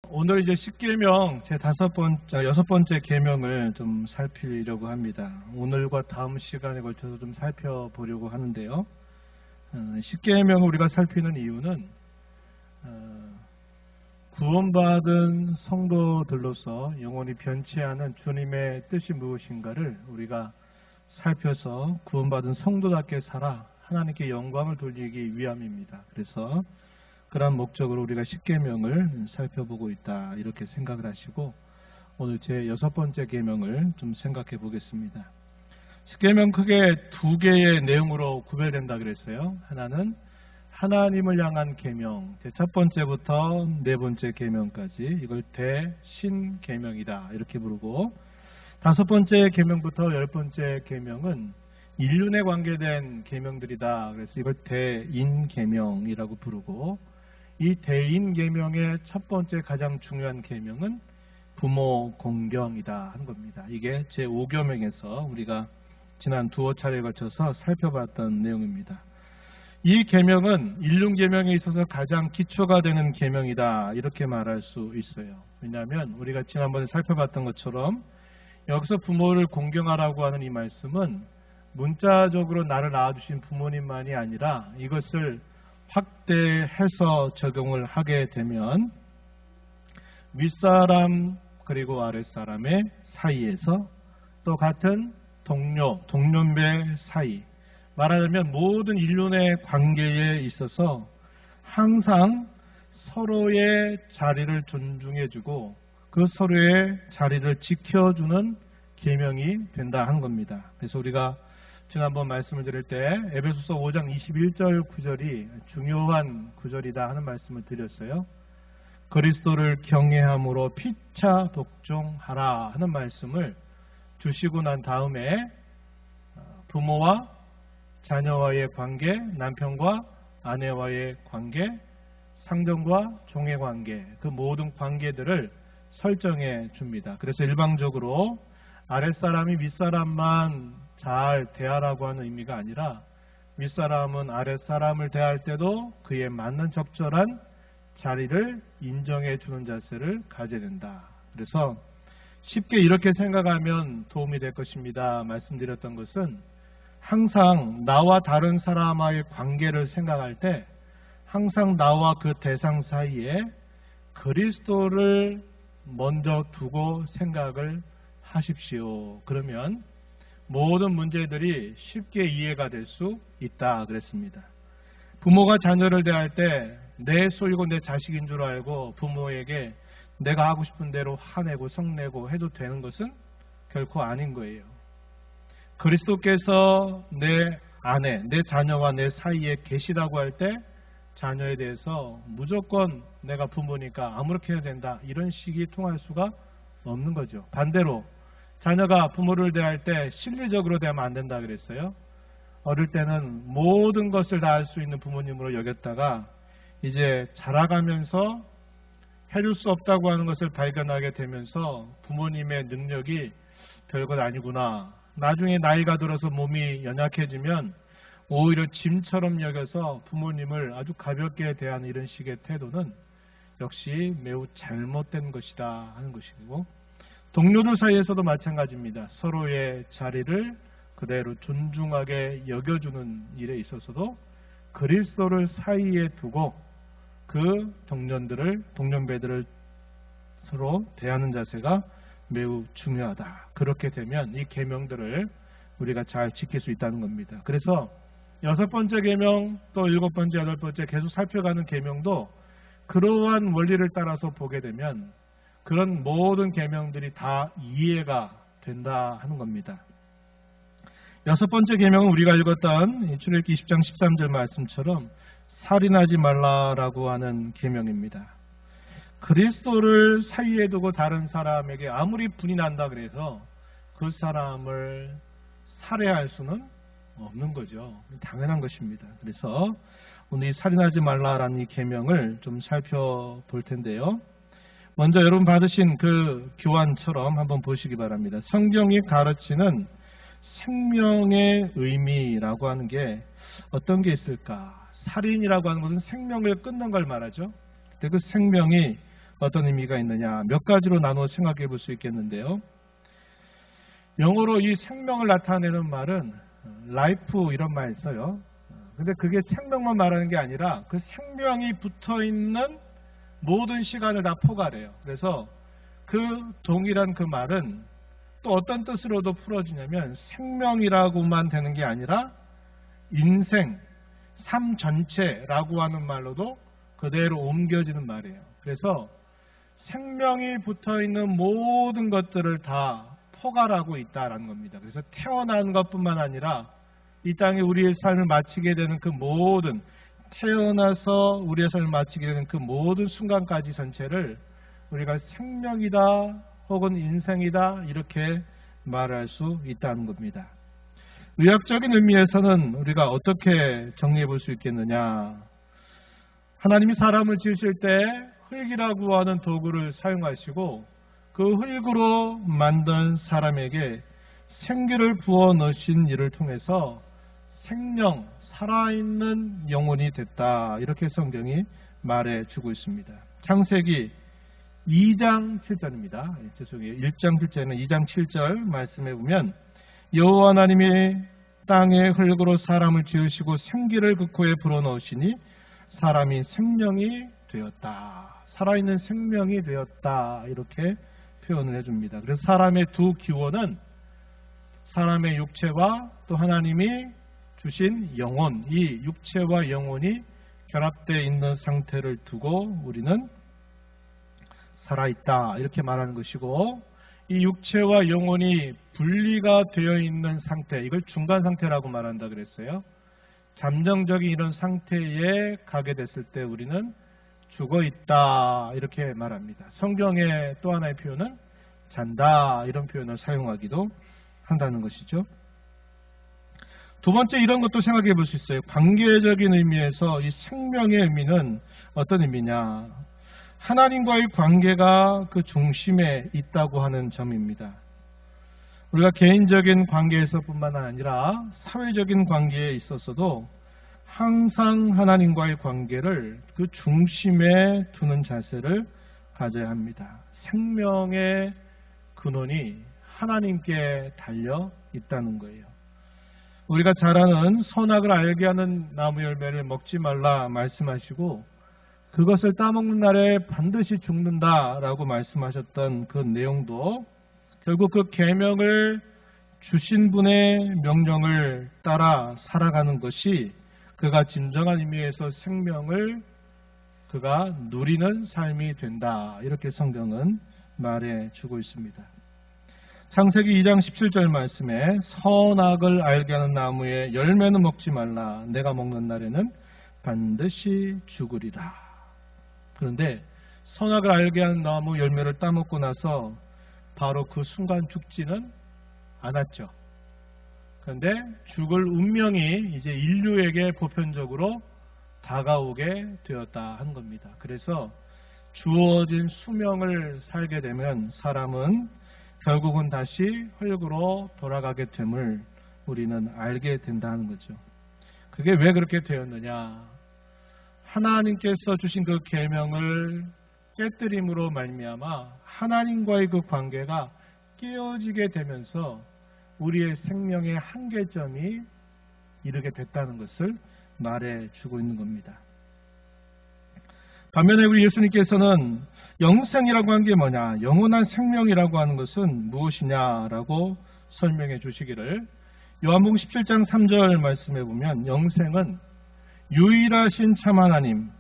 오늘 이제 10계명 여섯 번째 계명을 좀 살피려고 합니다. 오늘과 다음 시간에 걸쳐서 좀 살펴보려고 하는데요. 10계명을 우리가 살피는 이유는 구원받은 성도들로서 영원히 변치 않은 주님의 뜻이 무엇인가를 우리가 살펴서 구원받은 성도답게 살아 하나님께 영광을 돌리기 위함입니다. 그래서 그러한 목적으로 우리가 10계명을 살펴보고 있다, 이렇게 생각을 하시고 오늘 제 6번째 계명을 좀 생각해 보겠습니다. 10계명 크게 두 개의 내용으로 구별된다 그랬어요. 하나는 하나님을 향한 계명, 제 첫 번째부터 네 번째 계명까지 이걸 대신계명이다 이렇게 부르고, 다섯 번째 계명부터 열 번째 계명은 인륜에 관계된 계명들이다. 그래서 이걸 대인계명이라고 부르고, 이 대인계명의 첫 번째 가장 중요한 계명은 부모 공경이다 하는 겁니다. 이게 제 5계명에서 우리가 지난 두어 차례에 걸쳐서 살펴봤던 내용입니다. 이 계명은 인륜계명에 있어서 가장 기초가 되는 계명이다, 이렇게 말할 수 있어요. 왜냐하면 우리가 지난번에 살펴봤던 것처럼 여기서 부모를 공경하라고 하는 이 말씀은 문자적으로 나를 낳아주신 부모님만이 아니라 이것을 확대해서 적용을 하게 되면 윗사람 그리고 아랫사람의 사이에서, 또 같은 동년배 사이, 말하자면 모든 인륜의 관계에 있어서 항상 서로의 자리를 존중해주고 그 서로의 자리를 지켜주는 계명이 된다 하는 겁니다. 그래서 우리가 지난번 말씀을 드릴 때 에베소서 5장 21절 구절이 중요한 구절이다 하는 말씀을 드렸어요. 그리스도를 경외함으로 피차 독종하라 하는 말씀을 주시고 난 다음에 부모와 자녀와의 관계, 남편과 아내와의 관계, 상전과 종의 관계, 그 모든 관계들을 설정해 줍니다. 그래서 일방적으로 아랫사람이 윗사람만 잘 대하라고 하는 의미가 아니라 윗사람은 아랫사람을 대할 때도 그에 맞는 적절한 자리를 인정해 주는 자세를 가져야 된다. 그래서 쉽게 이렇게 생각하면 도움이 될 것입니다. 말씀드렸던 것은 항상 나와 다른 사람과의 관계를 생각할 때 항상 나와 그 대상 사이에 그리스도를 먼저 두고 생각을 하십시오. 그러면 모든 문제들이 쉽게 이해가 될 수 있다 그랬습니다. 부모가 자녀를 대할 때 내 소유고 내 자식인 줄 알고 부모에게 내가 하고 싶은 대로 화내고 성내고 해도 되는 것은 결코 아닌 거예요. 그리스도께서 내 아내, 내 자녀와 내 사이에 계시다고 할 때 자녀에 대해서 무조건 내가 부모니까 아무렇게 해야 된다, 이런 식이 통할 수가 없는 거죠. 반대로 자녀가 부모를 대할 때 실리적으로 대하면 안 된다 그랬어요. 어릴 때는 모든 것을 다 할 수 있는 부모님으로 여겼다가 이제 자라가면서 해줄 수 없다고 하는 것을 발견하게 되면서 부모님의 능력이 별것 아니구나, 나중에 나이가 들어서 몸이 연약해지면 오히려 짐처럼 여겨서 부모님을 아주 가볍게 대하는 이런 식의 태도는 역시 매우 잘못된 것이다 하는 것이고, 동료들 사이에서도 마찬가지입니다. 서로의 자리를 그대로 존중하게 여겨주는 일에 있어서도 그리스도를 사이에 두고 그 동년배들을 서로 대하는 자세가 매우 중요하다. 그렇게 되면 이 계명들을 우리가 잘 지킬 수 있다는 겁니다. 그래서 6번째 계명, 또 7번째, 8번째 계속 살펴가는 계명도 그러한 원리를 따라서 보게 되면 그런 모든 계명들이 다 이해가 된다 하는 겁니다. 6번째 계명은 우리가 읽었던 출애굽기 20장 13절 말씀처럼 살인하지 말라라고 하는 계명입니다. 그리스도를 사이에 두고 다른 사람에게 아무리 분이 난다 그래서 그 사람을 살해할 수는 없는 거죠. 당연한 것입니다. 그래서 오늘 이 살인하지 말라라는 이 계명을 좀 살펴볼 텐데요. 먼저 여러분 받으신 그 교환처럼 한번 보시기 바랍니다. 성경이 가르치는 생명의 의미라고 하는 게 어떤 게 있을까? 살인이라고 하는 것은 생명을 끊는 걸 말하죠. 근데 그 생명이 어떤 의미가 있느냐, 몇 가지로 나누어 생각해 볼 수 있겠는데요. 영어로 이 생명을 나타내는 말은 life 이런 말 써요. 근데 그게 생명만 말하는 게 아니라 그 생명이 붙어 있는 모든 시간을 다 포괄해요. 그래서 그 동일한 그 말은 또 어떤 뜻으로도 풀어지냐면 생명이라고만 되는 게 아니라 인생, 삶 전체라고 하는 말로도 그대로 옮겨지는 말이에요. 그래서 생명이 붙어있는 모든 것들을 다 포괄하고 있다라는 겁니다. 그래서 태어난 것뿐만 아니라 이 땅에 우리의 삶을 마치게 되는 그 모든, 태어나서 우리의 삶을 마치게 되는 그 모든 순간까지 전체를 우리가 생명이다 혹은 인생이다 이렇게 말할 수 있다는 겁니다. 의학적인 의미에서는 우리가 어떻게 정리해 볼 수 있겠느냐. 하나님이 사람을 지으실 때 흙이라고 하는 도구를 사용하시고 그 흙으로 만든 사람에게 생기를 부어 넣으신 일을 통해서 생명, 살아있는 영혼이 됐다. 이렇게 성경이 말해주고 있습니다. 창세기 2장 7절입니다. 죄송해요. 1장 7절은 2장 7절 말씀해 보면 여호와 하나님이 땅의 흙으로 사람을 지으시고 생기를 그 코에 불어넣으시니 사람이 생명이 되었다. 살아있는 생명이 되었다. 이렇게 표현을 해줍니다. 그래서 사람의 두 기원은 사람의 육체와 또 하나님이 주신 영혼, 이 육체와 영혼이 결합되어 있는 상태를 두고 우리는 살아있다 이렇게 말하는 것이고, 이 육체와 영혼이 분리가 되어 있는 상태, 이걸 중간 상태라고 말한다 그랬어요. 잠정적인 이런 상태에 가게 됐을 때 우리는 죽어있다 이렇게 말합니다. 성경의 또 하나의 표현은 잔다 이런 표현을 사용하기도 한다는 것이죠. 두 번째, 이런 것도 생각해 볼 수 있어요. 관계적인 의미에서 이 생명의 의미는 어떤 의미냐, 하나님과의 관계가 그 중심에 있다고 하는 점입니다. 우리가 개인적인 관계에서뿐만 아니라 사회적인 관계에 있어서도 항상 하나님과의 관계를 그 중심에 두는 자세를 가져야 합니다. 생명의 근원이 하나님께 달려 있다는 거예요. 우리가 잘 아는 선악을 알게 하는 나무 열매를 먹지 말라 말씀하시고 그것을 따먹는 날에 반드시 죽는다라고 말씀하셨던 그 내용도 결국 그 계명을 주신 분의 명령을 따라 살아가는 것이 그가 진정한 의미에서 생명을 그가 누리는 삶이 된다. 이렇게 성경은 말해주고 있습니다. 창세기 2장 17절 말씀에 선악을 알게 하는 나무의 열매는 먹지 말라. 내가 먹는 날에는 반드시 죽으리라. 그런데 선악을 알게 하는 나무 열매를 따먹고 나서 바로 그 순간 죽지는 않았죠. 그런데 죽을 운명이 이제 인류에게 보편적으로 다가오게 되었다 한 겁니다. 그래서 주어진 수명을 살게 되면 사람은 결국은 다시 흙으로 돌아가게 됨을 우리는 알게 된다는 거죠. 그게 왜 그렇게 되었느냐? 하나님께서 주신 그 계명을 깨뜨림으로 말미암아 하나님과의 그 관계가 깨어지게 되면서 우리의 생명의 한계점이 이르게 됐다는 것을 말해주고 있는 겁니다. 반면에 우리 예수님께서는 영생이라고 하는 게 뭐냐, 영원한 생명이라고 하는 것은 무엇이냐라고 설명해 주시기를 요한복음 17장 3절 말씀해 보면 영생은 유일하신 참 하나님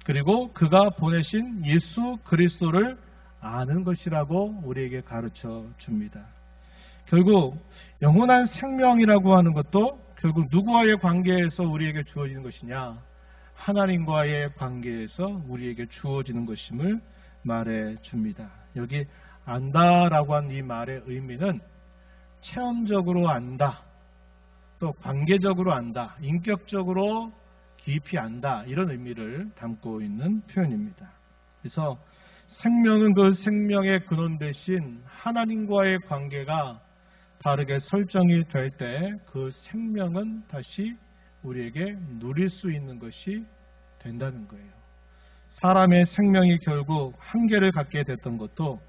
그리고 그가 보내신 예수 그리스도를 아는 것이라고 우리에게 가르쳐 줍니다. 결국 영원한 생명이라고 하는 것도 결국 누구와의 관계에서 우리에게 주어지는 것이냐, 하나님과의 관계에서 우리에게 주어지는 것임을 말해 줍니다. 여기 안다라고 한 이 말의 의미는 체험적으로 안다, 또 관계적으로 안다, 인격적으로 깊이 안다, 이런 의미를 담고 있는 표현입니다. 그래서 생명은 그 생명의 근원 대신 하나님과의 관계가 바르게 설정이 될 때 그 생명은 다시 우리에게 누릴 수 있는 것이 된다는 거예요. 사람의 생명이 결국 한계를 갖게 됐던 것도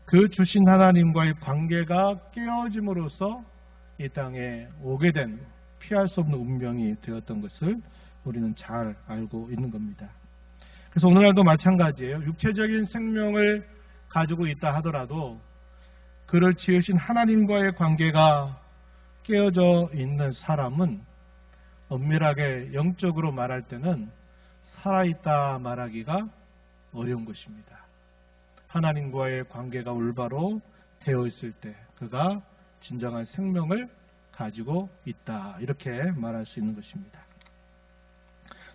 그 주신 하나님과의 관계가 깨어짐으로써 이 땅에 오게 된 피할 수 없는 운명이 되었던 것을 우리는 잘 알고 있는 겁니다. 그래서 오늘날도 마찬가지예요. 육체적인 생명을 가지고 있다 하더라도 그를 지으신 하나님과의 관계가 깨어져 있는 사람은 엄밀하게 영적으로 말할 때는 살아있다 말하기가 어려운 것입니다. 하나님과의 관계가 올바로 되어 있을 때 그가 진정한 생명을 가지고 있다, 이렇게 말할 수 있는 것입니다.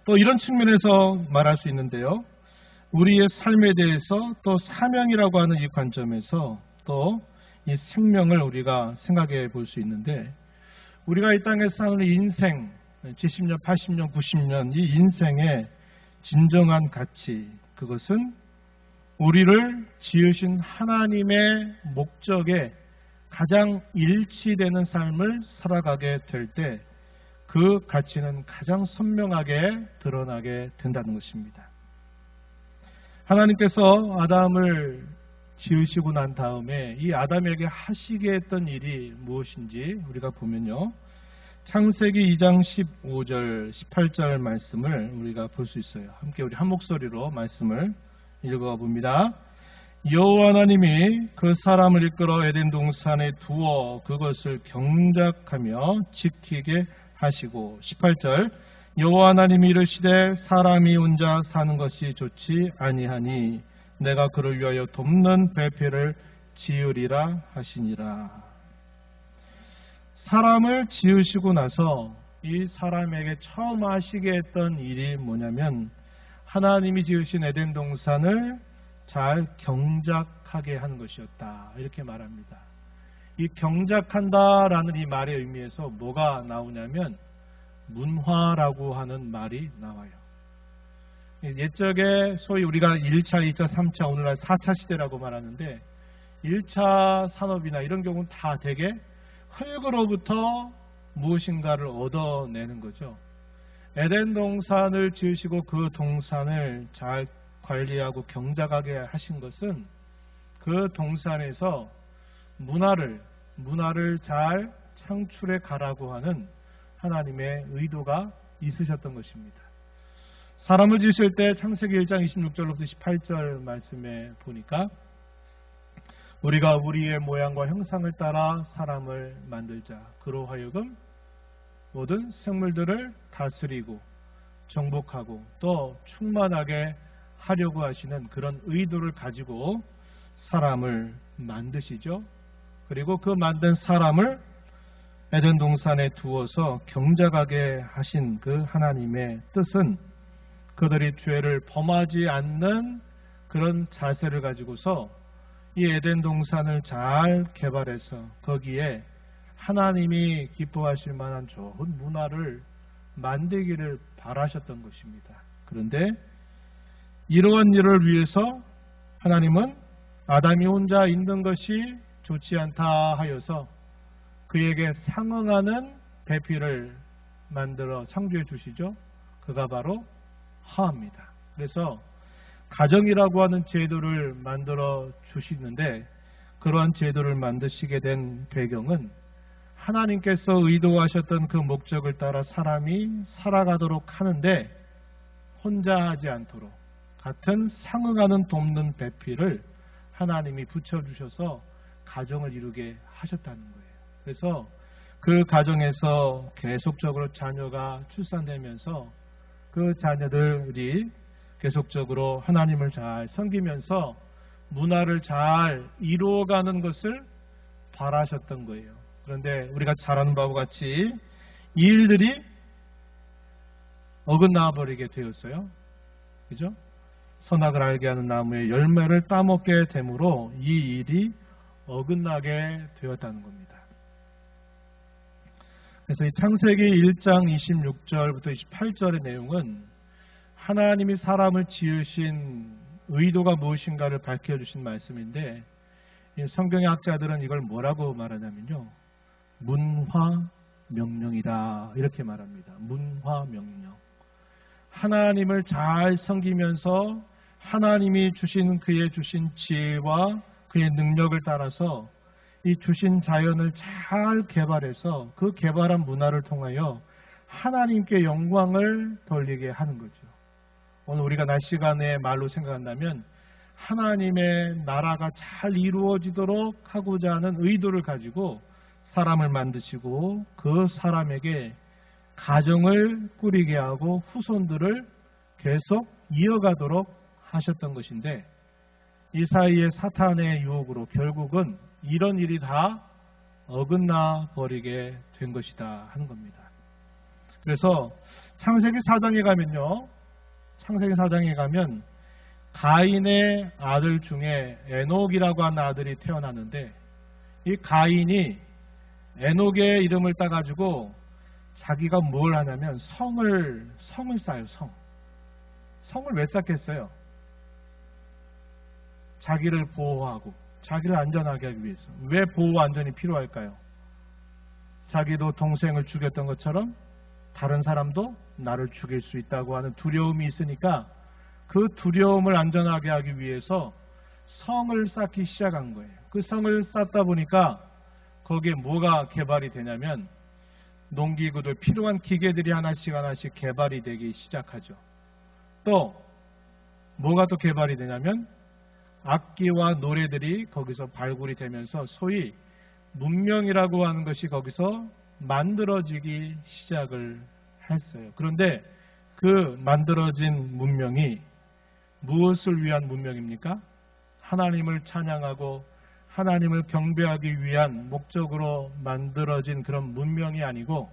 또 이런 측면에서 말할 수 있는데요. 우리의 삶에 대해서 또 사명이라고 하는 이 관점에서 또 이 생명을 우리가 생각해 볼 수 있는데, 우리가 이 땅에서 사는 인생 70년, 80년, 90년 이 인생의 진정한 가치, 그것은 우리를 지으신 하나님의 목적에 가장 일치되는 삶을 살아가게 될 때 그 가치는 가장 선명하게 드러나게 된다는 것입니다. 하나님께서 아담을 지으시고 난 다음에 이 아담에게 하시게 했던 일이 무엇인지 우리가 보면요, 창세기 2장 15절 18절 말씀을 우리가 볼 수 있어요. 함께 우리 한 목소리로 말씀을 읽어봅니다. 여호와 하나님이 그 사람을 이끌어 에덴 동산에 두어 그것을 경작하며 지키게 하시고, 18절 여호와 하나님이 이르시되 사람이 혼자 사는 것이 좋지 아니하니 내가 그를 위하여 돕는 배필을 지으리라 하시니라. 사람을 지으시고 나서 이 사람에게 처음 하시게 했던 일이 뭐냐면 하나님이 지으신 에덴 동산을 잘 경작하게 하는 것이었다, 이렇게 말합니다. 이 경작한다라는 이 말의 의미에서 뭐가 나오냐면 문화라고 하는 말이 나와요. 옛적에 소위 우리가 1차, 2차, 3차, 오늘날 4차 시대라고 말하는데 1차 산업이나 이런 경우는 다 되게 흙으로부터 무엇인가를 얻어내는 거죠. 에덴 동산을 지으시고 그 동산을 잘 관리하고 경작하게 하신 것은 그 동산에서 문화를 잘 창출해 가라고 하는 하나님의 의도가 있으셨던 것입니다. 사람을 지으실 때 창세기 1장 26절부터 18절 말씀에 보니까 우리가 우리의 모양과 형상을 따라 사람을 만들자, 그로 하여금 모든 생물들을 다스리고 정복하고 또 충만하게 하려고 하시는 그런 의도를 가지고 사람을 만드시죠. 그리고 그 만든 사람을 에덴 동산에 두어서 경작하게 하신 그 하나님의 뜻은 그들이 죄를 범하지 않는 그런 자세를 가지고서 이 에덴 동산을 잘 개발해서 거기에 하나님이 기뻐하실 만한 좋은 문화를 만들기를 바라셨던 것입니다. 그런데 이러한 일을 위해서 하나님은 아담이 혼자 있는 것이 좋지 않다 하여서 그에게 상응하는 배필을 만들어 창조해 주시죠. 그가 바로 하와입니다. 그래서 가정이라고 하는 제도를 만들어 주시는데, 그러한 제도를 만드시게 된 배경은 하나님께서 의도하셨던 그 목적을 따라 사람이 살아가도록 하는데 혼자 하지 않도록 같은 상응하는 돕는 배필을 하나님이 붙여주셔서 가정을 이루게 하셨다는 거예요. 그래서 그 가정에서 계속적으로 자녀가 출산되면서 그 자녀들이 계속적으로 하나님을 잘 섬기면서 문화를 잘 이루어가는 것을 바라셨던 거예요. 그런데 우리가 잘 아는 바와 같이 이 일들이 어긋나 버리게 되었어요. 그죠? 선악을 알게 하는 나무의 열매를 따먹게 되므로 이 일이 어긋나게 되었다는 겁니다. 그래서 이 창세기 1장 26절부터 28절의 내용은 하나님이 사람을 지으신 의도가 무엇인가를 밝혀주신 말씀인데, 성경의 학자들은 이걸 뭐라고 말하냐면요, 문화명령이다, 이렇게 말합니다. 문화명령. 하나님을 잘 섬기면서 하나님이 주신 그의 주신 지혜와 그의 능력을 따라서 이 주신 자연을 잘 개발해서 그 개발한 문화를 통하여 하나님께 영광을 돌리게 하는 거죠. 오늘 우리가 낮 시간에 말로 생각한다면 하나님의 나라가 잘 이루어지도록 하고자 하는 의도를 가지고 사람을 만드시고 그 사람에게 가정을 꾸리게 하고 후손들을 계속 이어가도록 하셨던 것인데 이 사이에 사탄의 유혹으로 결국은 이런 일이 다 어긋나 버리게 된 것이다 하는 겁니다. 그래서 창세기 4장에 가면요. 창세기 4장에 가면 가인의 아들 중에 에녹이라고 하는 아들이 태어났는데 이 가인이 에녹의 이름을 따가지고 자기가 뭘 하냐면 성을 쌓아요. 성을 왜 쌓겠어요? 자기를 보호하고 자기를 안전하게 하기 위해서. 왜 보호 안전이 필요할까요? 자기도 동생을 죽였던 것처럼 다른 사람도 나를 죽일 수 있다고 하는 두려움이 있으니까 그 두려움을 안전하게 하기 위해서 성을 쌓기 시작한 거예요. 그 성을 쌓다 보니까 거기에 뭐가 개발이 되냐면 농기구들 필요한 기계들이 하나씩 개발이 되기 시작하죠. 또 뭐가 또 개발이 되냐면 악기와 노래들이 거기서 발굴이 되면서 소위 문명이라고 하는 것이 거기서 만들어지기 시작을 했어요. 그런데 그 만들어진 문명이 무엇을 위한 문명입니까? 하나님을 찬양하고 하나님을 경배하기 위한 목적으로 만들어진 그런 문명이 아니고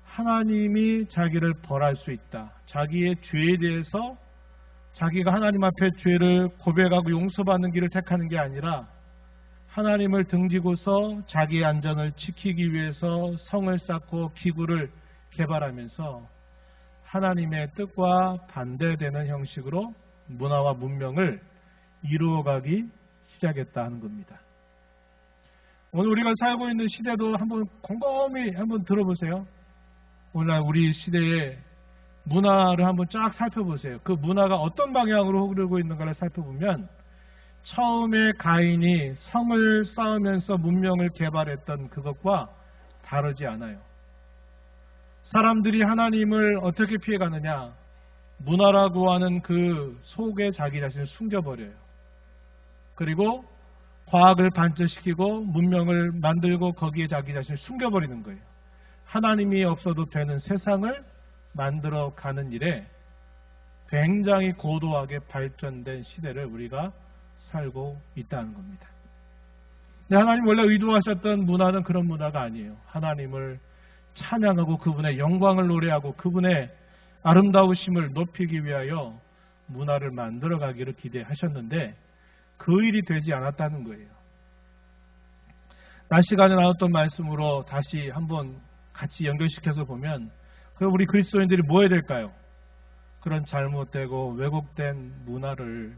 하나님이 자기를 벌할 수 있다. 자기의 죄에 대해서 자기가 하나님 앞에 죄를 고백하고 용서받는 길을 택하는 게 아니라 하나님을 등지고서 자기의 안전을 지키기 위해서 성을 쌓고 기구를 개발하면서 하나님의 뜻과 반대되는 형식으로 문화와 문명을 이루어가기 시작했다 하는 겁니다. 오늘 우리가 살고 있는 시대도 한번 곰곰이 한번 들어보세요. 오늘날 우리 시대의 문화를 한번 쫙 살펴보세요. 그 문화가 어떤 방향으로 흐르고 있는가를 살펴보면 처음에 가인이 성을 쌓으면서 문명을 개발했던 그것과 다르지 않아요. 사람들이 하나님을 어떻게 피해가느냐? 문화라고 하는 그 속에 자기 자신을 숨겨버려요. 그리고 과학을 반전시키고 문명을 만들고 거기에 자기 자신을 숨겨버리는 거예요. 하나님이 없어도 되는 세상을 만들어가는 일에 굉장히 고도하게 발전된 시대를 우리가 살고 있다는 겁니다. 근데 하나님 원래 의도하셨던 문화는 그런 문화가 아니에요. 하나님을 찬양하고 그분의 영광을 노래하고 그분의 아름다우심을 높이기 위하여 문화를 만들어가기를 기대하셨는데 그 일이 되지 않았다는 거예요. 낮 시간에 나왔던 말씀으로 다시 한번 같이 연결시켜서 보면 그럼 우리 그리스도인들이 뭐 해야 될까요? 그런 잘못되고 왜곡된 문화를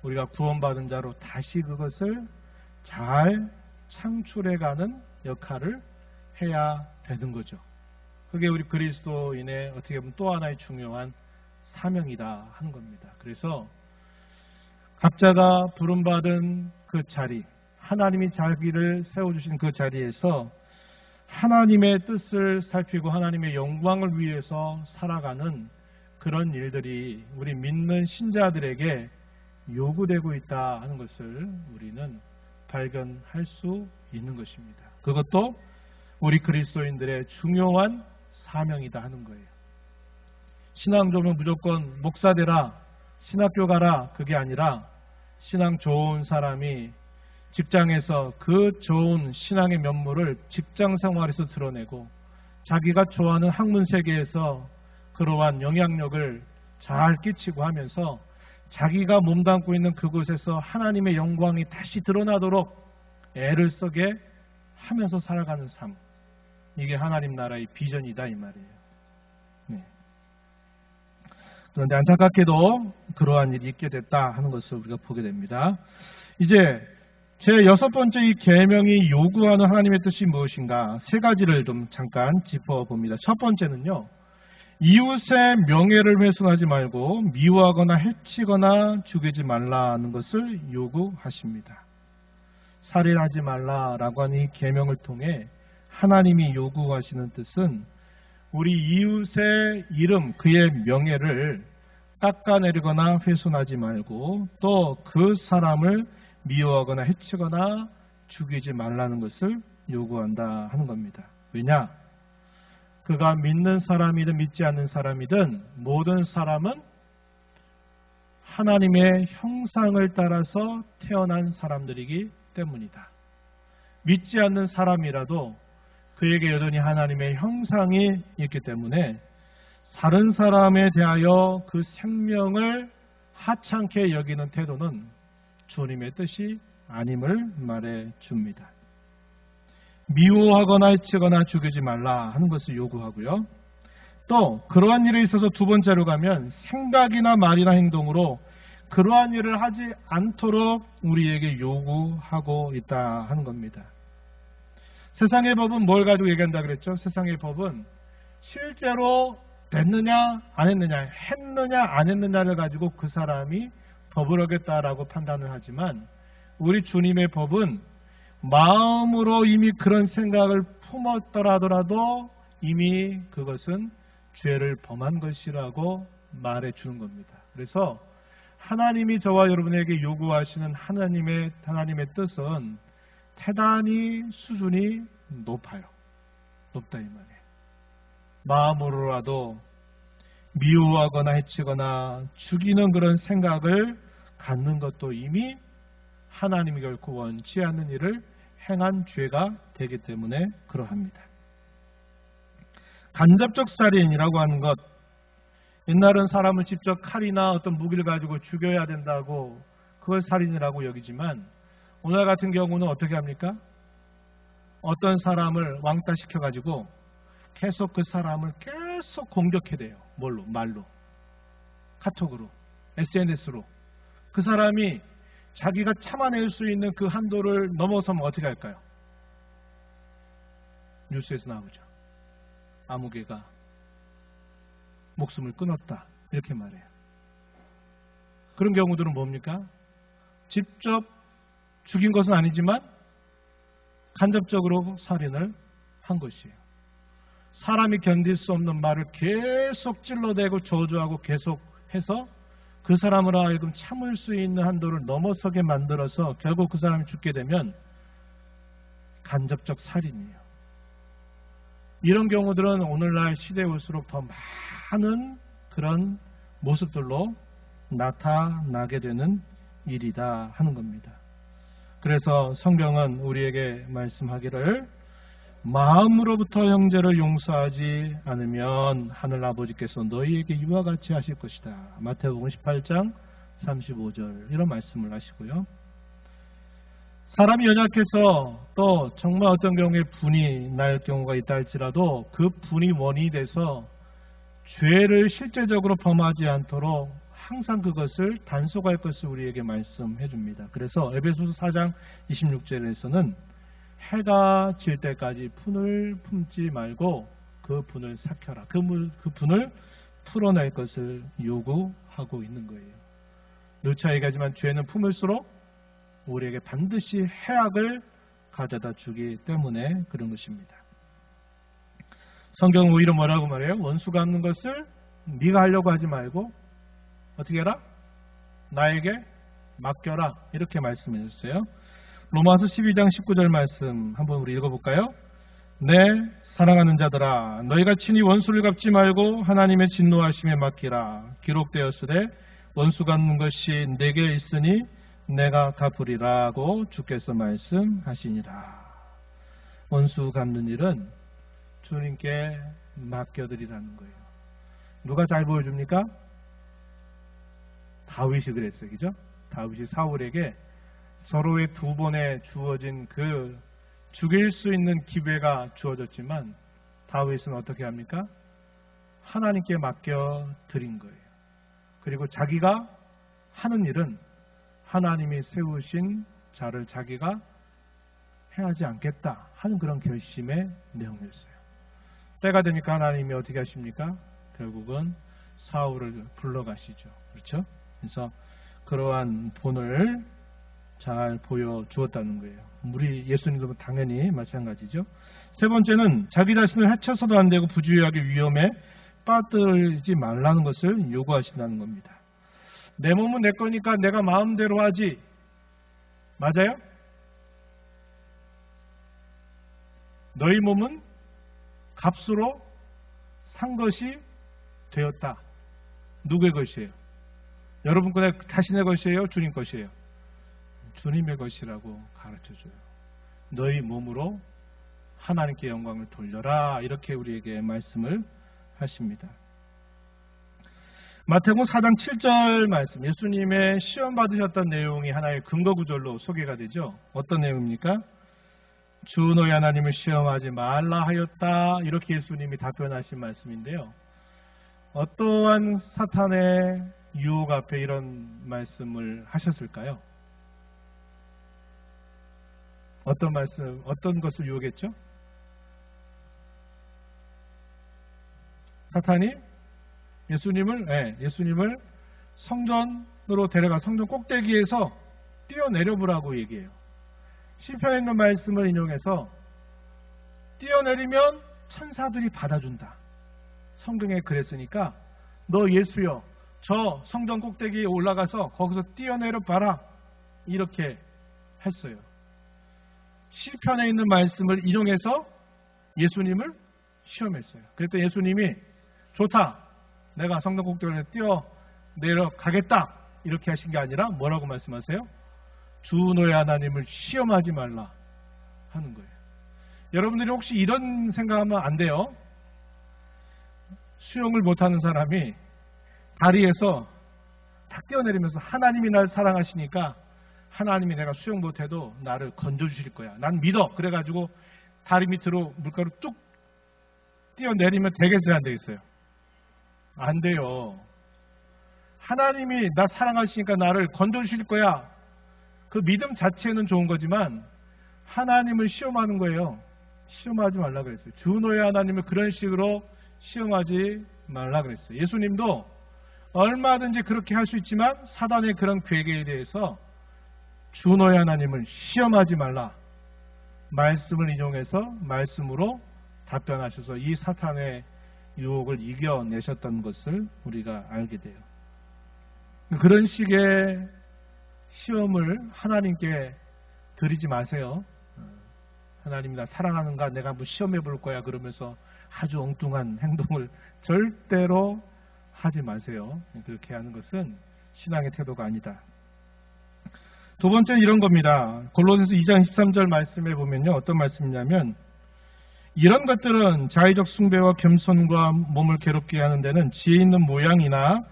우리가 구원받은 자로 다시 그것을 잘 창출해가는 역할을 해야 되는 거죠. 그게 우리 그리스도인의 어떻게 보면 또 하나의 중요한 사명이다 하는 겁니다. 그래서 각자가 부름받은 그 자리, 하나님이 자기를 세워주신 그 자리에서 하나님의 뜻을 살피고 하나님의 영광을 위해서 살아가는 그런 일들이 우리 믿는 신자들에게 요구되고 있다 하는 것을 우리는 발견할 수 있는 것입니다. 그것도 우리 그리스도인들의 중요한 사명이다 하는 거예요. 신앙 좋으면 무조건 목사 되라, 신학교 가라 그게 아니라 신앙 좋은 사람이 직장에서 그 좋은 신앙의 면모를 직장 생활에서 드러내고 자기가 좋아하는 학문 세계에서 그러한 영향력을 잘 끼치고 하면서 자기가 몸담고 있는 그곳에서 하나님의 영광이 다시 드러나도록 애를 쓰게 하면서 살아가는 삶. 이게 하나님 나라의 비전이다 이 말이에요. 네. 그런데 안타깝게도 그러한 일이 있게 됐다 하는 것을 우리가 보게 됩니다. 이제 제 6번째 이 계명이 요구하는 하나님의 뜻이 무엇인가? 세 가지를 좀 잠깐 짚어봅니다. 첫 번째는요. 이웃의 명예를 훼손하지 말고 미워하거나 해치거나 죽이지 말라는 것을 요구하십니다. 살인하지 말라라고 하는 이 계명을 통해 하나님이 요구하시는 뜻은 우리 이웃의 이름, 그의 명예를 깎아내리거나 훼손하지 말고 또 그 사람을 미워하거나 해치거나 죽이지 말라는 것을 요구한다 하는 겁니다. 왜냐? 그가 믿는 사람이든 믿지 않는 사람이든 모든 사람은 하나님의 형상을 따라서 태어난 사람들이기 때문이다. 믿지 않는 사람이라도 그에게 여전히 하나님의 형상이 있기 때문에 다른 사람에 대하여 그 생명을 하찮게 여기는 태도는 주님의 뜻이 아님을 말해 줍니다. 미워하거나 해치거나 죽이지 말라 하는 것을 요구하고요. 또 그러한 일에 있어서 두 번째로 가면 생각이나 말이나 행동으로 그러한 일을 하지 않도록 우리에게 요구하고 있다 하는 겁니다. 세상의 법은 뭘 가지고 얘기한다 그랬죠? 세상의 법은 실제로 됐느냐 안 했느냐, 했느냐 안 했느냐를 가지고 그 사람이 법을 어겼다라고 판단을 하지만 우리 주님의 법은 마음으로 이미 그런 생각을 품었더라도 이미 그것은 죄를 범한 것이라고 말해주는 겁니다. 그래서 하나님이 저와 여러분에게 요구하시는 하나님의 뜻은 대단히 수준이 높아요. 높다 이 말이에요. 마음으로라도 미워하거나 해치거나 죽이는 그런 생각을 갖는 것도 이미 하나님이 결코 원치 않는 일을 행한 죄가 되기 때문에 그러합니다. 간접적 살인이라고 하는 것, 옛날은 사람을 직접 칼이나 어떤 무기를 가지고 죽여야 된다고 그걸 살인이라고 여기지만 오늘 같은 경우는 어떻게 합니까? 어떤 사람을 왕따시켜가지고 계속 그 사람을 계속 공격해대요. 뭘로? 말로, 카톡으로, SNS로. 그 사람이 자기가 참아낼 수 있는 그 한도를 넘어서면 어떻게 할까요? 뉴스에서 나오죠. 아무개가 목숨을 끊었다 이렇게 말해요. 그런 경우들은 뭡니까? 직접 죽인 것은 아니지만 간접적으로 살인을 한 것이에요. 사람이 견딜 수 없는 말을 계속 찔러대고 저주하고 계속해서 그 사람으로 하여금 참을 수 있는 한도를 넘어서게 만들어서 결국 그 사람이 죽게 되면 간접적 살인이에요. 이런 경우들은 오늘날 시대에 올수록 더 많은 그런 모습들로 나타나게 되는 일이다 하는 겁니다. 그래서 성경은 우리에게 말씀하기를 마음으로부터 형제를 용서하지 않으면 하늘 아버지께서 너희에게 이와 같이 하실 것이다. 마태복음 18장 35절 이런 말씀을 하시고요. 사람이 연약해서 또 정말 어떤 경우에 분이 날 경우가 있다 할지라도 그 분이 원인이 돼서 죄를 실제적으로 범하지 않도록 항상 그것을 단속할 것을 우리에게 말씀해 줍니다. 그래서 에베소서 4장 26절에서는 해가 질 때까지 분을 품지 말고 그 분을 삭혀라. 그 분을 풀어낼 것을 요구하고 있는 거예요. 누차 얘기하지만 죄는 품을수록 우리에게 반드시 해악을 가져다 주기 때문에 그런 것입니다. 성경은 오히려 뭐라고 말해요? 원수 갚는 것을 네가 하려고 하지 말고 어떻게 해라? 나에게 맡겨라. 이렇게 말씀해 주셨어요. 로마서 12장 19절 말씀 한번 우리 읽어볼까요? 네, 사랑하는 자들아, 너희가 친히 원수를 갚지 말고 하나님의 진노하심에 맡기라. 기록되었으되 원수 갚는 것이 내게 있으니 내가 갚으리라고 주께서 말씀하시니라. 원수 갚는 일은 주님께 맡겨드리라는 거예요. 누가 잘 보여줍니까? 다윗이 그랬어요. 그죠? 다윗이 사울에게 서로의 두 번에 주어진 그 죽일 수 있는 기회가 주어졌지만 다윗은 어떻게 합니까? 하나님께 맡겨드린 거예요. 그리고 자기가 하는 일은 하나님이 세우신 자를 자기가 해하지 않겠다 하는 그런 결심의 내용이었어요. 때가 되니까 하나님이 어떻게 하십니까? 결국은 사울을 불러가시죠. 그렇죠? 그래서 그러한 본을 잘 보여주었다는 거예요. 우리 예수님도 당연히 마찬가지죠. 세 번째는 자기 자신을 해쳐서도 안 되고 부주의하게 위험에 빠뜨리지 말라는 것을 요구하신다는 겁니다. 내 몸은 내 거니까 내가 마음대로 하지. 맞아요? 너희 몸은 값으로 산 것이 되었다. 누구의 것이에요? 여러분 거 자신의 것이에요? 주님 것이에요? 주님의 것이라고 가르쳐줘요. 너희 몸으로 하나님께 영광을 돌려라. 이렇게 우리에게 말씀을 하십니다. 마태복음 4장 7절 말씀, 예수님의 시험 받으셨던 내용이 하나의 근거 구절로 소개가 되죠. 어떤 내용입니까? 주 너희 하나님을 시험하지 말라 하였다. 이렇게 예수님이 답변하신 말씀인데요. 어떠한 사탄의 유혹 앞에 이런 말씀을 하셨을까요? 어떤 것을 유혹했죠? 사탄이 예수님을 성전으로 데려가 성전 꼭대기에서 뛰어내려 보라고 얘기해요. 시편에 있는 말씀을 인용해서 뛰어내리면 천사들이 받아준다. 성경에 그랬으니까 너 예수여 저 성전 꼭대기에 올라가서 거기서 뛰어내려 봐라. 이렇게 했어요. 시편에 있는 말씀을 인용해서 예수님을 시험했어요. 그랬더니 예수님이 좋다. 내가 성전 꼭대기에 뛰어내려가겠다. 이렇게 하신 게 아니라 뭐라고 말씀하세요? 주 너의 하나님을 시험하지 말라 하는 거예요. 여러분들이 혹시 이런 생각하면 안 돼요. 수영을 못하는 사람이 다리에서 탁 뛰어내리면서 하나님이 날 사랑하시니까 하나님이 내가 수영 못해도 나를 건져주실 거야. 난 믿어. 그래가지고 다리 밑으로 물가로 뚝 뛰어내리면 되겠어요? 안 되겠어요? 안 돼요. 하나님이 나 사랑하시니까 나를 건져주실 거야. 그 믿음 자체는 좋은 거지만 하나님을 시험하는 거예요. 시험하지 말라 그랬어요. 주 너의 하나님을 그런 식으로 시험하지 말라 그랬어요. 예수님도 얼마든지 그렇게 할 수 있지만 사단의 그런 괴계에 대해서 주 너의 하나님을 시험하지 말라. 말씀을 인용해서 말씀으로 답변하셔서 이 사탄의 유혹을 이겨내셨던 것을 우리가 알게 돼요. 그런 식의 시험을 하나님께 드리지 마세요. 하나님이 나 사랑하는가 내가 한번 시험해 볼 거야 그러면서 아주 엉뚱한 행동을 절대로 하지 마세요. 그렇게 하는 것은 신앙의 태도가 아니다. 두 번째는 이런 겁니다. 골로새서 2장 13절 말씀에 보면요. 어떤 말씀이냐면 이런 것들은 자의적 숭배와 겸손과 몸을 괴롭게 하는 데는 지혜 있는 모양이나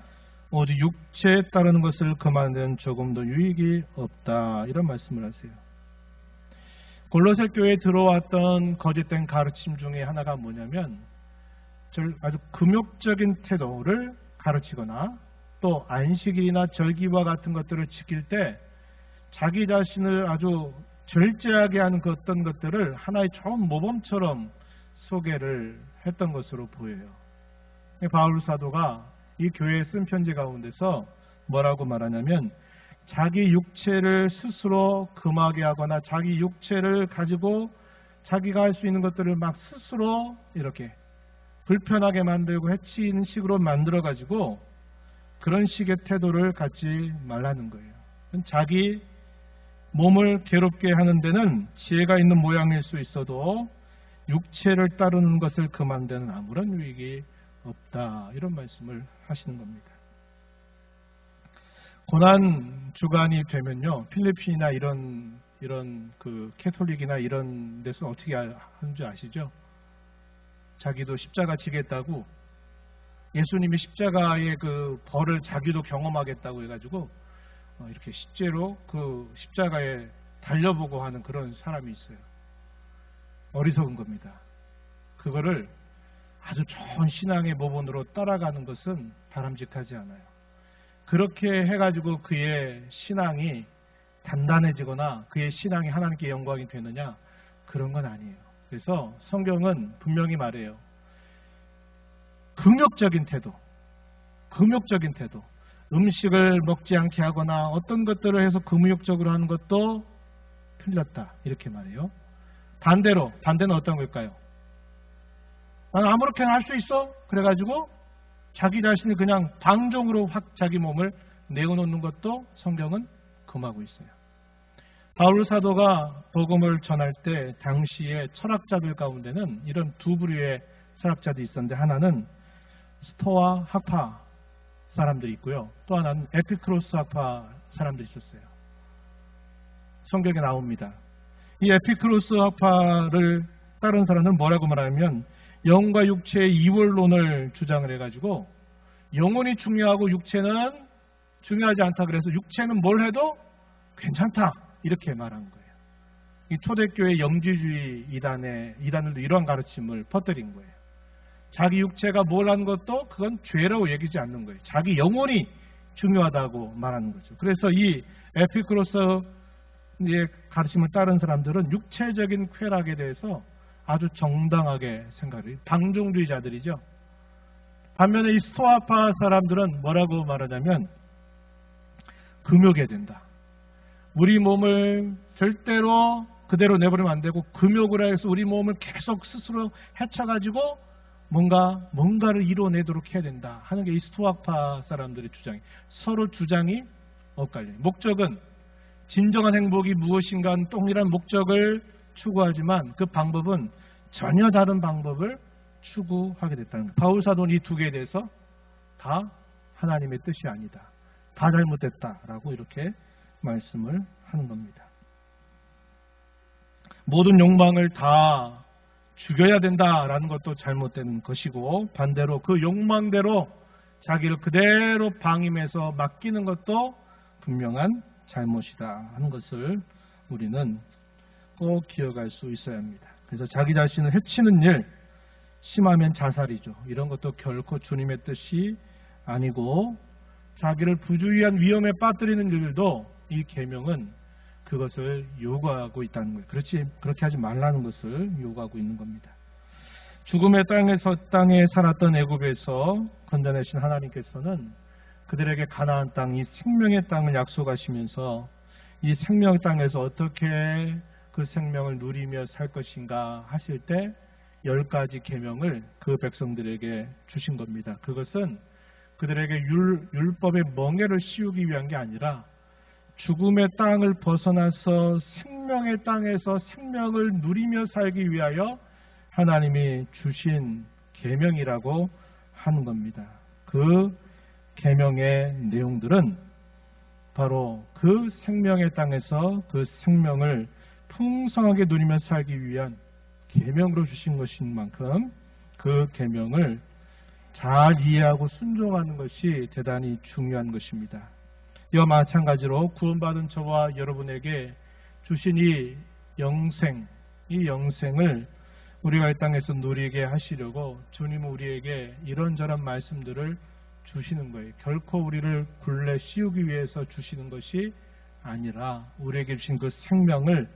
오직 육체에 따르는 것을 금하는 데는 조금 더 유익이 없다. 이런 말씀을 하세요. 골로새 교회에 들어왔던 거짓된 가르침 중에 하나가 뭐냐면 아주 금욕적인 태도를 가르치거나 또 안식일이나 절기와 같은 것들을 지킬 때 자기 자신을 아주 절제하게 하는 그 어떤 것들을 하나의 좋은 모범처럼 소개를 했던 것으로 보여요. 바울 사도가 이 교회에 쓴 편지 가운데서 뭐라고 말하냐면 자기 육체를 스스로 금하게 하거나 자기 육체를 가지고 자기가 할 수 있는 것들을 막 스스로 이렇게 불편하게 만들고 해치는 식으로 만들어가지고 그런 식의 태도를 갖지 말라는 거예요. 자기 몸을 괴롭게 하는 데는 지혜가 있는 모양일 수 있어도 육체를 따르는 것을 금하는 데는 아무런 유익이 없다. 이런 말씀을 하시는 겁니다. 고난 주간이 되면요. 필리핀이나 이런 그 캐톨릭이나 이런 데서 어떻게 하는 줄 아시죠? 자기도 십자가 지겠다고 예수님이 십자가의 그 벌을 자기도 경험하겠다고 해가지고 이렇게 실제로 그 십자가에 달려보고 하는 그런 사람이 있어요. 어리석은 겁니다. 그거를 아주 좋은 신앙의 모범으로 따라가는 것은 바람직하지 않아요. 그렇게 해가지고 그의 신앙이 단단해지거나 그의 신앙이 하나님께 영광이 되느냐? 그런 건 아니에요. 그래서 성경은 분명히 말해요. 금욕적인 태도, 음식을 먹지 않게 하거나 어떤 것들을 해서 금욕적으로 하는 것도 틀렸다 이렇게 말해요. 반대는 어떤 걸까요? 나는 아무렇게나 할 수 있어 그래가지고 자기 자신이 그냥 방종으로 확 자기 몸을 내어놓는 것도 성경은 금하고 있어요. 바울 사도가 복음을 전할 때 당시에 철학자들 가운데는 이런 두 부류의 철학자들이 있었는데, 하나는 스토아 학파 사람들이 있고요, 또 하나는 에피크로스 학파 사람들이 있었어요. 성경에 나옵니다. 이 에피크로스 학파를 따른 사람들은 뭐라고 말하면 영과 육체의 이원론을 주장을 해가지고 영혼이 중요하고 육체는 중요하지 않다, 그래서 육체는 뭘 해도 괜찮다 이렇게 말한 거예요. 이 초대교회 영지주의 이단들도 이러한 가르침을 퍼뜨린 거예요. 자기 육체가 뭘 하는 것도 그건 죄라고 얘기하지 않는 거예요. 자기 영혼이 중요하다고 말하는 거죠. 그래서 이 에피크로스의 가르침을 따른 사람들은 육체적인 쾌락에 대해서 아주 정당하게 생각해요. 방종주의자들이죠. 반면에 이 스토아파 사람들은 뭐라고 말하냐면 금욕해야 된다. 우리 몸을 절대로 그대로 내버리면 안 되고 금욕을 해서 우리 몸을 계속 스스로 헤쳐가지고 뭔가를 이뤄내도록 해야 된다 하는 게 이 스토아파 사람들의 주장이에요. 서로 주장이 엇갈려요. 목적은 진정한 행복이 무엇인가 하는 동일한 목적을 추구하지만 그 방법은 전혀 다른 방법을 추구하게 됐다는 거예요. 바울 사도는 이 두 개에 대해서 다 하나님의 뜻이 아니다, 다 잘못됐다라고 이렇게 말씀을 하는 겁니다. 모든 욕망을 다 죽여야 된다라는 것도 잘못된 것이고, 반대로 그 욕망대로 자기를 그대로 방임해서 맡기는 것도 분명한 잘못이다 하는 것을 우리는 꼭 기억할 수 있어야 합니다. 그래서 자기 자신을 해치는 일, 심하면 자살이죠. 이런 것도 결코 주님의 뜻이 아니고, 자기를 부주의한 위험에 빠뜨리는 일도 이 계명은 그것을 요구하고 있다는 거예요. 그렇게 하지 말라는 것을 요구하고 있는 겁니다. 죽음의 땅에 살았던 애굽에서 건져내신 하나님께서는 그들에게 가나안 땅, 이 생명의 땅을 약속하시면서 이 생명의 땅에서 어떻게 그 생명을 누리며 살 것인가 하실 때 10가지 계명을 그 백성들에게 주신 겁니다. 그것은 그들에게 율법의 멍에를 씌우기 위한 게 아니라 죽음의 땅을 벗어나서 생명의 땅에서 생명을 누리며 살기 위하여 하나님이 주신 계명이라고 하는 겁니다. 그 계명의 내용들은 바로 그 생명의 땅에서 그 생명을 풍성하게 누리며 살기 위한 계명으로 주신 것인 만큼 그 계명을 잘 이해하고 순종하는 것이 대단히 중요한 것입니다. 이와 마찬가지로 구원받은 저와 여러분에게 주신 이 영생을 우리가 이 땅에서 누리게 하시려고 주님은 우리에게 이런저런 말씀들을 주시는 거예요. 결코 우리를 굴레 씌우기 위해서 주시는 것이 아니라 우리에게 주신 그 생명을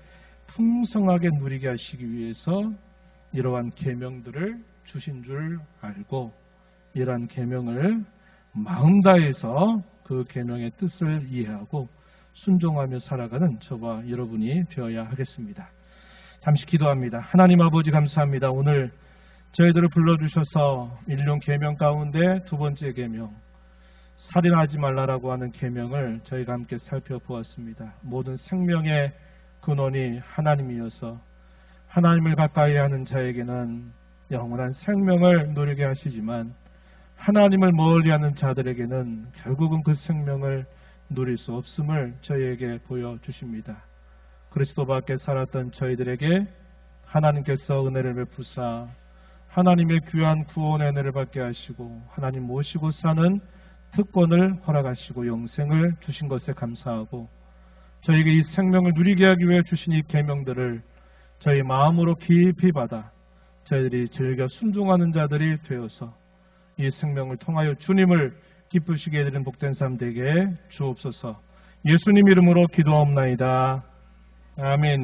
풍성하게 누리게 하시기 위해서 이러한 계명들을 주신 줄 알고, 이러한 계명을 마음 다해서 그 계명의 뜻을 이해하고 순종하며 살아가는 저와 여러분이 되어야 하겠습니다. 잠시 기도합니다. 하나님 아버지 감사합니다. 오늘 저희들을 불러주셔서 일용 계명 가운데 두 번째 계명, 살인하지 말라라고 하는 계명을 저희가 함께 살펴보았습니다. 모든 생명의 근원이 하나님이어서 하나님을 가까이 하는 자에게는 영원한 생명을 누리게 하시지만 하나님을 멀리하는 자들에게는 결국은 그 생명을 누릴 수 없음을 저희에게 보여주십니다. 그리스도 밖에 살았던 저희들에게 하나님께서 은혜를 베푸사 하나님의 귀한 구원의 은혜를 받게 하시고 하나님 모시고 사는 특권을 허락하시고 영생을 주신 것에 감사하고, 저희에게 이 생명을 누리게 하기 위해 주신 이 계명들을 저희 마음으로 깊이 받아 저희들이 즐겨 순종하는 자들이 되어서 이 생명을 통하여 주님을 기쁘시게 해드리는 복된 삶 되게 주옵소서. 예수님 이름으로 기도하옵나이다. 아멘.